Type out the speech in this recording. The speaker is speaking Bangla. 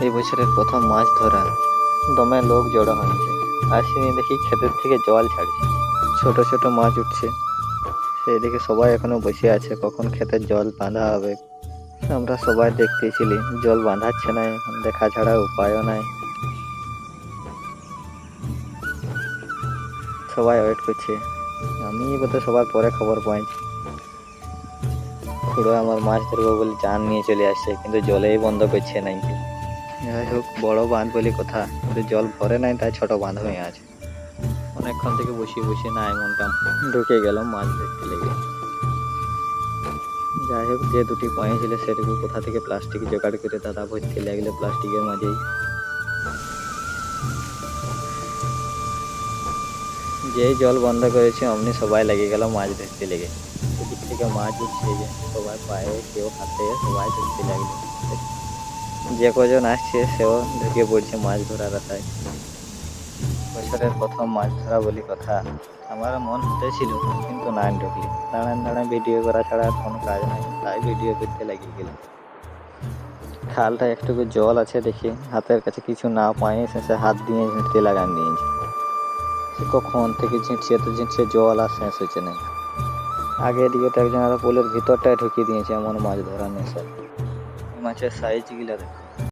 এই বছরের প্রথম মাছ ধরা, দমে লোক জড়ো হয়েছে। আসিনি দেখি ক্ষেতের থেকে জল ছাড়ছে, ছোট ছোট মাছ উঠছে। সেই দেখে সবাই এখনো বসে আছে, কখন ক্ষেতের জল বাঁধা হবে। আমরা সবাই দেখতেছিলি, জল বাঁধাচ্ছে না, এখন দেখা ছাড়া উপায়ও নাই। সবাই ওয়েট করছে, আমি বোধ সবার পরে খবর পাইছি। খুড়ো আমার মাছ ধরবো বলে জান নিয়ে চলে আসছে, কিন্তু জলেই বন্ধ করছে নাই। যাই হোক, বড় বাঁধ বলে কথা, কিন্তু জল ভরে নাই, তাই ছোট বাঁধ হয়ে আছে। অনেকক্ষণ থেকে বসে বসে না এমনটা ঢুকে গেল মাছ দেখতে লেগে। যাই হোক, যে দুটি পয়েন্ট ছিল সেটুকু কোথা থেকে প্লাস্টিক জোগাড় করে দাদা ভর্তি লাগলো প্লাস্টিকের মাঝেই। যেই জল বন্ধ করেছে অমনি সবাই লেগে গেল মাছ ধরতে লেগে। এদিক থেকে মাছ উঠছে, যে সবাই পায়ে কেউ হাতে সবাই ধরতে লাগলো। যে কজন আসছে সেও ঢুকে পড়ছে মাছ ধরার আশায়। বছরের প্রথম মাছ ধরা বলি কথা, আমার মন হতেছিল, কিন্তু না ঢুকলি। দাঁড়ান ভিডিও করা ছাড়া আর কোনো কাজ নাই, তাই ভিডিও করতে লাগিয়ে গেলাম। খালটা একটুকু জল আছে দেখি, হাতের কাছে কিছু না পাই, শেষে হাত দিয়ে ঝিঁটতে লাগান দিয়েছি। সে কখন থেকে ঝিঁটছে জল আর শেষ হচ্ছে না। আগে দিকে তো একজন পোলের ভিতরটায় ঢুকিয়ে দিয়েছে, এমন মাছ ধরা নেশা। মাছের সাইজ গিলা দেখো।